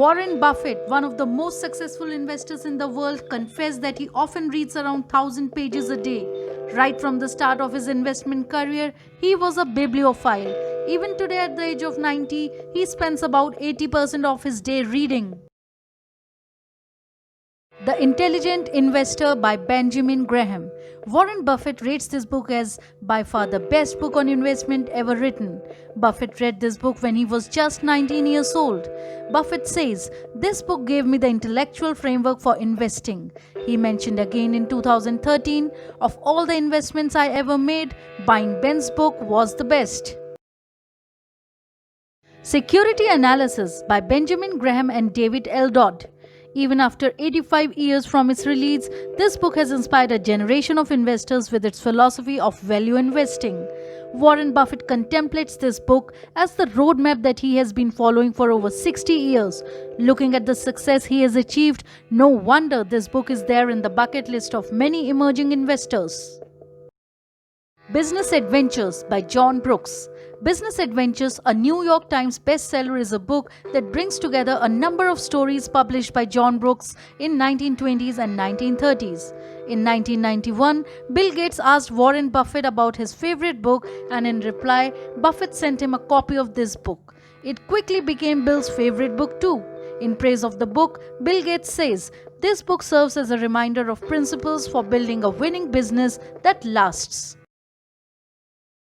Warren Buffett, one of the most successful investors in the world, confessed that he often reads around 1,000 pages a day. Right from the start of his investment career, he was a bibliophile. Even today, at the age of 90, he spends about 80% of his day reading. The Intelligent Investor by Benjamin Graham. Warren Buffett rates this book as by far the best book on investment ever written. Buffett read this book when he was just 19 years old. Buffett says, "This book gave me the intellectual framework for investing." He mentioned again in 2013, "Of all the investments I ever made, buying Ben's book was the best." Security Analysis by Benjamin Graham and David L. Dodd. Even after 85 years from its release, this book has inspired a generation of investors with its philosophy of value investing. Warren Buffett contemplates this book as the roadmap that he has been following for over 60 years. Looking at the success he has achieved, no wonder this book is there in the bucket list of many emerging investors. Business Adventures by John Brooks. Business Adventures, a New York Times bestseller, is a book that brings together a number of stories published by John Brooks in 1920s and 1930s. In 1991, Bill Gates asked Warren Buffett about his favorite book, and in reply, Buffett sent him a copy of this book. It quickly became Bill's favorite book too. In praise of the book, Bill Gates says, "This book serves as a reminder of principles for building a winning business that lasts."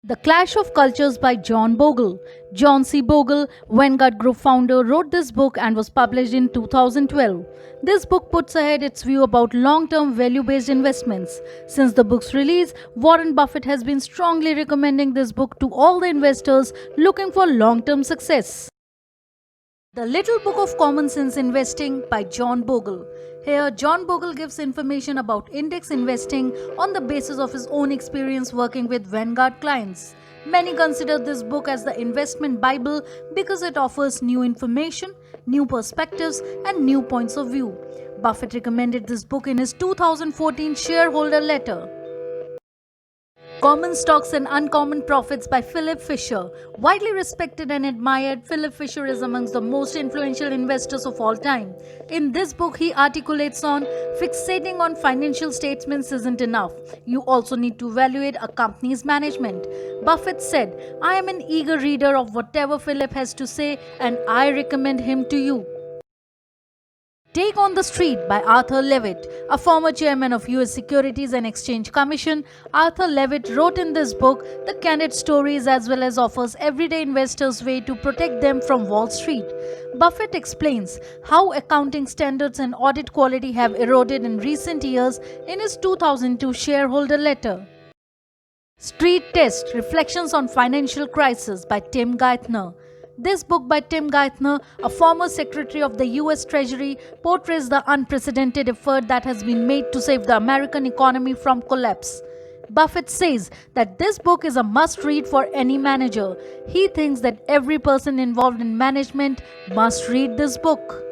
The Clash of Cultures by John Bogle. John C. Bogle, Vanguard Group founder, wrote this book and was published in 2012. This book puts ahead its view about long-term value-based investments. Since the book's release, Warren Buffett has been strongly recommending this book to all the investors looking for long-term success. The Little Book of Common Sense Investing by John Bogle. Here, John Bogle gives information about index investing on the basis of his own experience working with Vanguard clients. Many consider this book as the investment Bible because it offers new information, new perspectives, and new points of view. Buffett recommended this book in his 2014 shareholder letter. Common Stocks and Uncommon Profits by Philip Fisher. Widely respected and admired, Philip Fisher is amongst the most influential investors of all time. In this book, he articulates on fixating on financial statements isn't enough. You also need to evaluate a company's management. Buffett said, "I am an eager reader of whatever Philip has to say, and I recommend him to you." Take on the Street by Arthur Levitt. A former chairman of US Securities and Exchange Commission, Arthur Levitt wrote in this book the candid stories as well as offers everyday investors way to protect them from Wall Street. Buffett explains how accounting standards and audit quality have eroded in recent years in his 2002 shareholder letter. Street Test: Reflections on Financial Crisis by Tim Geithner. This book by Tim Geithner, a former secretary of the US Treasury, portrays the unprecedented effort that has been made to save the American economy from collapse. Buffett says that this book is a must-read for any manager. He thinks that every person involved in management must read this book.